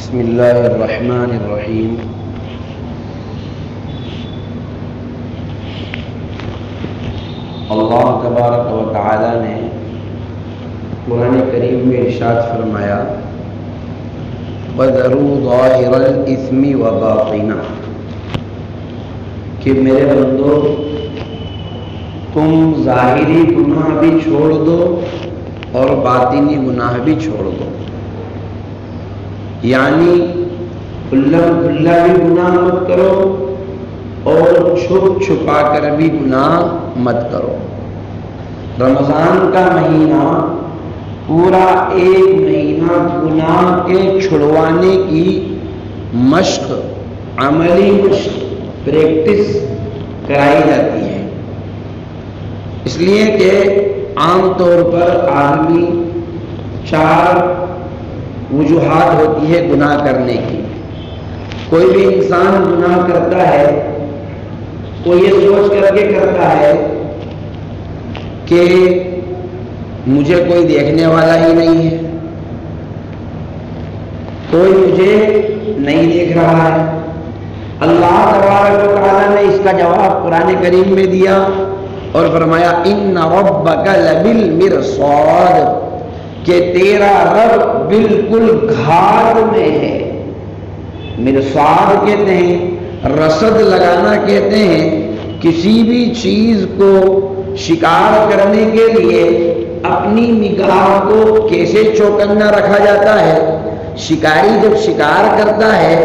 بسم اللہ الرحمن الرحیم۔ اللہ تبارک و تعالی نے قرآن کریم میں ارشاد فرمایا وَذَرُوا ظَاهِرَ الْإِثْمِ وَبَاطِنَهُ، کہ میرے بندو تم ظاہری گناہ بھی چھوڑ دو اور باطنی گناہ بھی چھوڑ دو، یعنی کھلا کھلا بھی گناہ مت کرو اور چھپ چھپا کر بھی گناہ مت کرو۔ رمضان کا مہینہ پورا ایک مہینہ گناہ کے چھڑوانے کی مشق، عملی مشق، پریکٹس کرائی جاتی ہے، اس لیے کہ عام طور پر آدمی چار وجوہات ہوتی ہے گناہ کرنے کی۔ کوئی بھی انسان گناہ کرتا ہے وہ یہ سوچ کر کے کرتا ہے کہ مجھے کوئی دیکھنے والا ہی نہیں ہے، کوئی مجھے نہیں دیکھ رہا ہے۔ اللہ تبارک و تعالیٰ نے اس کا جواب قرآن کریم میں دیا اور فرمایا ان ربک لبالمرصاد، کہ تیرا رب بالکل گھاٹ میں ہے۔ مرصاد کہتے ہیں، رصد لگانا کہتے ہیں، کسی بھی چیز کو شکار کرنے کے لیے اپنی نگاہ کو کیسے چوکنا رکھا جاتا ہے۔ شکاری جب شکار کرتا ہے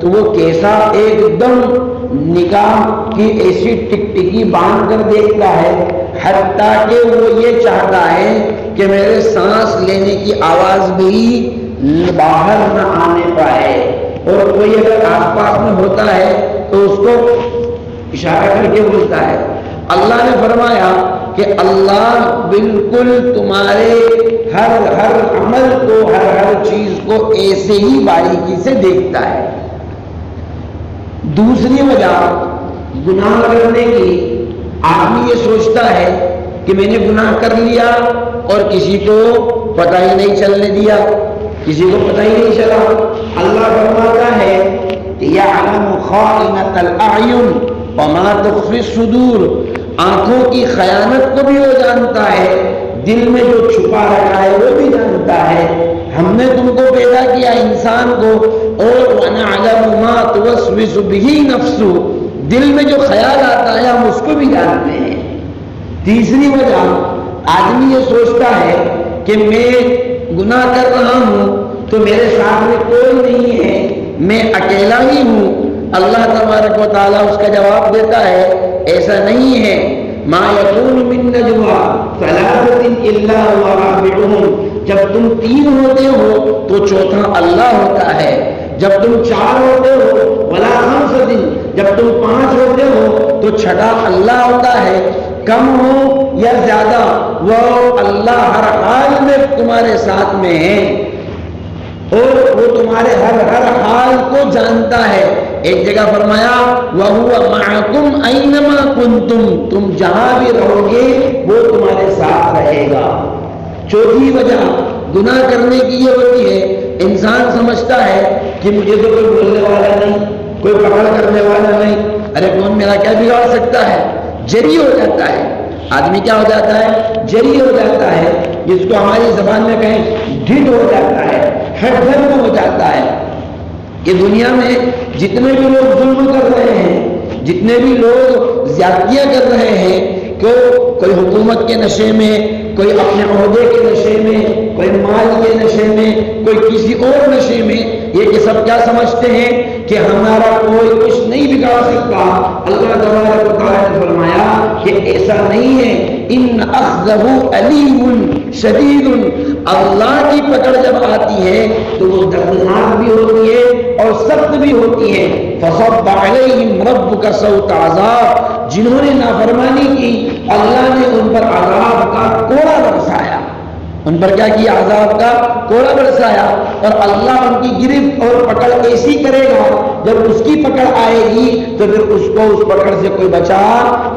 تو وہ کیسا ایک دم نگاہ کی ایسی ٹکٹکی باندھ کر دیکھتا ہے، حتیٰ کہ وہ یہ چاہتا ہے کہ میرے سانس لینے کی آواز بھی باہر نہ آنے پائے، اور کوئی اگر آس پاس میں ہوتا ہے تو اس کو اشارہ کر کے بولتا ہے۔ اللہ نے فرمایا کہ اللہ بالکل تمہارے ہر عمل کو، ہر چیز کو ایسے ہی باریکی سے دیکھتا ہے۔ دوسری وجہ گناہ کرنے کی، آدمی یہ سوچتا ہے کہ میں نے گناہ کر لیا اور کسی کو پتہ ہی نہیں چلنے دیا، کسی کو پتہ ہی نہیں چلا۔ اللہ فرماتا ہے یعلم خائنۃ الاعین وما تخفی الصدور، آنکھوں کی خیانت کو بھی وہ جانتا ہے، دل میں جو چھپا رکھا ہے وہ بھی جانتا ہے۔ ہم نے تم کو پیدا کیا انسان کو، اور وَنَعْلَمُ مَا تُوَسْوِسُ بِهِ نَفْسُهُ، دل میں جو خیال آتا ہے ہم اس کو بھی جانتے ہیں۔ تیسری وجہ، آدمی یہ سوچتا ہے کہ میں گناہ کر رہا ہوں تو میرے ساتھ میں کوئی نہیں ہے، میں اکیلا ہی ہوں۔ اللہ تبارک و تعالیٰ اس کا جواب دیتا ہے ایسا نہیں ہے۔ ما یکون من نجوا ثلاثۃ الا هو رابعهم، جب تم تین ہوتے ہو تو چوتھا اللہ ہوتا ہے، جب تم چار ہوتے ہو ولا خمسۃ، جب تم پانچ ہوتے ہو تو چھٹا اللہ ہوتا ہے۔ کم ہو یا زیادہ وہ اللہ ہر حال میں تمہارے ساتھ میں ہے، اور وہ تمہارے ہر حال کو جانتا ہے۔ ایک جگہ فرمایا وَهُوَ مَعَكُمْ أَيْنَمَا كُنْتُمْ، تم جہاں بھی رہو گے وہ تمہارے ساتھ رہے گا۔ چوتھی وجہ گناہ کرنے کی یہ ہوتی ہے، انسان سمجھتا ہے کہ مجھے تو کوئی بولنے والا نہیں، کوئی پکڑ کرنے والا نہیں، ارے کون میرا کیا بگاڑ سکتا ہے، جری ہو جاتا ہے۔ آدمی کیا ہو جاتا ہے؟ جری ہو جاتا ہے، جس کو ہماری زبان میں کہیں ڈھٹ ہو جاتا ہے، ہٹ دھرم ہو جاتا ہے۔ یہ دنیا میں جتنے بھی لوگ ظلم کر رہے ہیں، جتنے بھی لوگ زیادتیاں کر رہے ہیں، کوئی حکومت کے نشے میں، کوئی اپنے عہدے کے نشے میں، کوئی مال کے نشے میں، کوئی کسی اور نشے میں، یہ کہ سب کیا سمجھتے ہیں کہ ہمارا کوئی کچھ نہیں بگاڑ سکتا۔ اللہ تبارک و تعالیٰ نے فرمایا کہ ایسا نہیں ہے، ان اخذہ علیم شدید، اللہ کی پکڑ جب آتی ہے تو وہ دردناک بھی ہوتی ہے اور سخت بھی ہوتی ہے۔ فصب علیہم ربک سوط عذاب، جنہوں نے نافرمانی کی اللہ نے ان پر عذاب کا کوڑا برسایا، ان پر کیا کیا؟ عذاب کا کوڑا برسایا۔ اور اللہ ان کی گرفت اور پکڑ ایسی کرے گا، جب اس کی پکڑ آئے گی تو پھر اس کو اس پکڑ سے کوئی بچا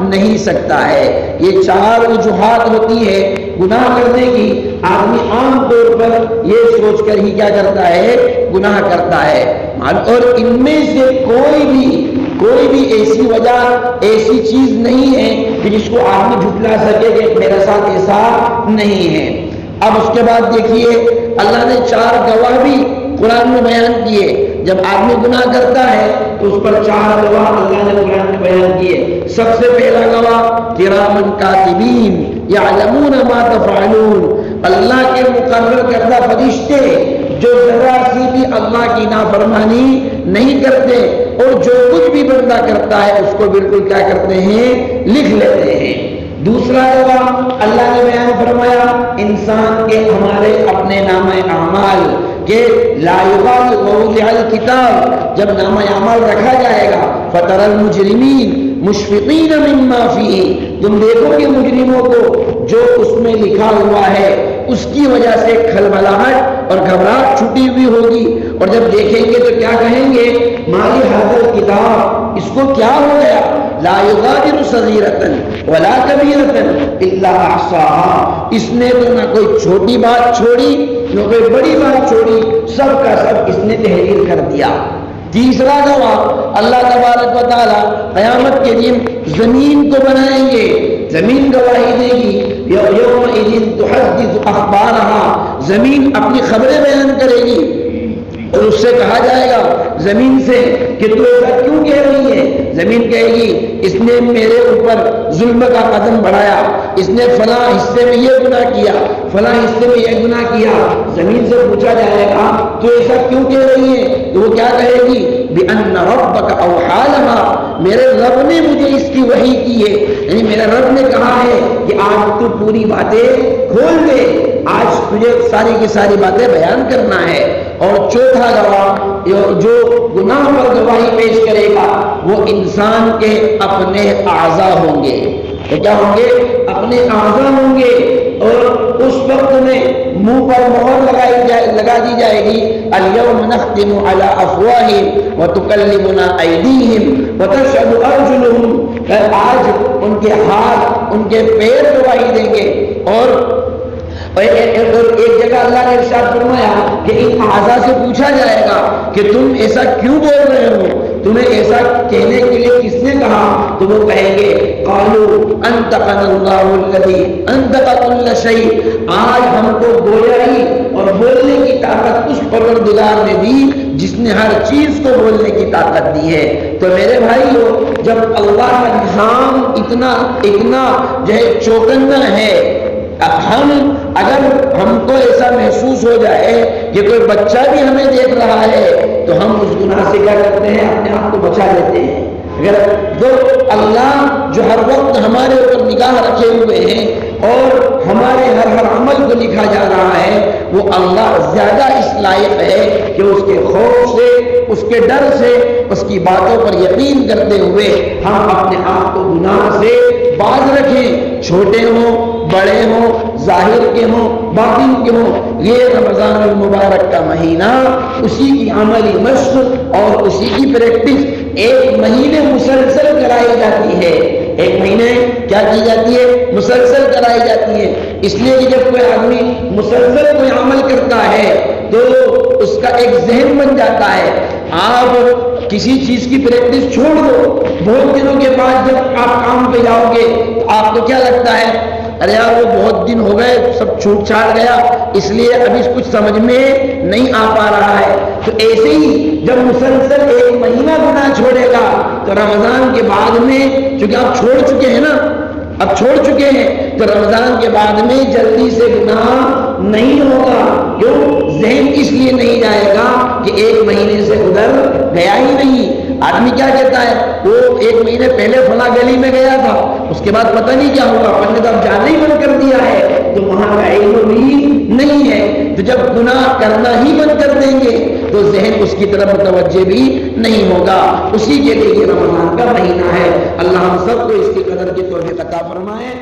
نہیں سکتا ہے۔ یہ چار وجوہات ہوتی ہے گناہ کرنے کی آدمی عام طور پر یہ سوچ کر ہی کیا کرتا ہے، گناہ کرتا ہے. اور ان میں سے کوئی بھی ایسی وجہ، ایسی چیز نہیں ہے کہ جس کو آدمی جھٹلا سکے کہ میرے ساتھ ایسا نہیں ہے. اب اس کے بعد دیکھیے اللہ نے 4 گواہ بھی قرآن میں بیان کیے. جب آدمی گناہ کرتا ہے تو اس پر 4 گواہ اللہ نے قرآن میں بیان کیے. سب سے پہلا گواہ کرامن کاتبین یعلمون ما تفعلون، اللہ کے مقرر کردہ فرشتے جو ذرا سی بھی اللہ کی نافرمانی نہیں کرتے اور جو کچھ بھی بندہ کرتا ہے اس کو بالکل کیا کرتے ہیں، لکھ لیتے ہیں. دوسرا گواہ اللہ نے بیان فرمایا انسان کے ہمارے اپنے نامہ اعمال کہ لا یغادر موضع الکتاب، جب نامہ اعمال رکھا جائے گا فتر المجرمین مشفقین مما فیہ، تم دیکھو گے مجرموں کو جو اس میں لکھا ہوا ہے اس کی وجہ سے کھلبلاہٹ اور گھبراہٹ چھٹی ہوئی ہوگی. اور جب دیکھیں گے تو کیا کہیں گے، مالی حاضر کتاب، اس کو کیا ہو گیا، لا یغادر صغیرۃ ولا کبیرۃ الا احصاها، اس نے تو نہ کوئی چھوٹی بات چھوڑی نہ کوئی بڑی بات چھوڑی، سب کا سب اس نے تحریر کر دیا. تیسرا گواہ اللہ تبارک و تعالی قیامت کے دن زمین کو بنائیں گے، زمین گواہی دے گی، یومئذ تحدث اخبارها، زمین اپنی خبریں بیان کرے گی. اور اس سے کہا جائے گا زمین سے کہ تو ایسا کیوں کہہ رہی ہے، زمین کہے گی اس نے میرے اوپر ظلم کا قدم بڑھایا، اس نے فلاں حصے میں یہ گناہ کیا، فلاں حصے میں یہ گناہ کیا. زمین سے پوچھا جائے گا تو ایسا کیوں کہہ رہی ہے، تو وہ کیا کہے گی، بِأَنَّ رَبَّكَ أَوْحَىٰ لَهَا، میرے رب نے مجھے اس کی وحی کی ہے، یعنی میرے رب نے کہا ہے کہ آج تو پوری باتیں کھول دے، آج تجھے ساری کی ساری باتیں بیان کرنا ہے. اور چوتھا گواہ جو گناہ پر گواہی پیش کرے گا وہ انسان کے اپنے اعضاء ہوں گے. تو کیا ہوں گے، اپنے اعضاء ہوں گے. اور اس وقت میں منہ پر مہر لگا دی جائے گی، الیوم نختم علی افواہہم وتکلمنا ایدیہم وتشہد ارجلہم، آج ان کے ہاتھ ان کے پیر گواہی دیں گے. اور ایک جگہ اللہ نے ارشاد فرمایا کہ ان اعضاء سے پوچھا جائے گا کہ تم ایسا کیوں بول رہے ہو، تمہیں ایسا کہنے کے لیے کس نے کہا، تو وہ کہیں گے قالوا انطقنا اللہ الذی انطق کل شیء، آج ہم کو گویائی اور بولنے کی طاقت اس پروردگار نے دی جس نے ہر چیز کو بولنے کی طاقت دی ہے. تو میرے بھائیو، جب اللہ کا نظام اتنا جو ہے چوکنا ہے، اگر ہم کو ایسا محسوس ہو جائے کہ کوئی بچہ بھی ہمیں دیکھ رہا ہے تو ہم اس گناہ سے کیا کرتے ہیں، اپنے آپ کو بچا لیتے ہیں. اگر جو اللہ جو ہر وقت ہمارے اوپر نگاہ رکھے ہوئے ہیں اور ہمارے ہر عمل کو لکھا جا رہا ہے، وہ اللہ زیادہ اس لائق ہے کہ اس کے خوف سے، اس کے ڈر سے، اس کی باتوں پر یقین کرتے ہوئے ہم اپنے آپ کو گناہ سے باز رکھیں، چھوٹے ہوں بڑے ہوں، ظاہر کے ہوں باطن کے ہوں. یہ رمضان المبارک کا مہینہ اسی کی عملی مشق اور اسی کی پریکٹس 1 مہینے مسلسل کرائی جاتی ہے. 1 مہینے کیا کی جاتی ہے، مسلسل کرائی جاتی ہے. اس لیے کہ جب کوئی آدمی مسلسل کوئی عمل کرتا ہے تو اس کا ایک ذہن بن جاتا ہے. آپ کسی چیز کی پریکٹس چھوڑ دو، بہت دنوں کے بعد جب آپ کام پہ جاؤ گے تو آپ کو کیا لگتا ہے، ارے یار وہ بہت دن ہو گئے، سب چھوٹ چھاڑ گیا، اس لیے ابھی کچھ سمجھ میں نہیں آ پا رہا ہے. تو ایسے ہی جب مسلسل 1 مہینہ گناہ چھوڑے گا تو رمضان کے بعد میں، چونکہ آپ چھوڑ چکے ہیں نا، اب چھوڑ چکے ہیں، تو رمضان کے بعد میں جلدی سے گناہ نہیں ہوگا. کیوں؟ ذہن اس لیے نہیں جائے گا کہ 1 مہینے سے ادھر گیا ہی نہیں. آدمی کیا کہتا ہے، وہ 1 مہینے پہلے فلاں گلی میں گیا تھا، اس کے بعد پتہ نہیں کیا ہوا، اپن نے تو اب جانا ہی بند کر دیا ہے، تو وہاں کا علم بھی نہیں ہے. تو جب گناہ کرنا ہی بند کر دیں گے تو ذہن اس کی طرف متوجہ بھی نہیں ہوگا. اسی کے لیے یہ رمضان کا مہینہ ہے. اللہ ہم سب کو اس کی قدر کی توفیق عطا فرمائے.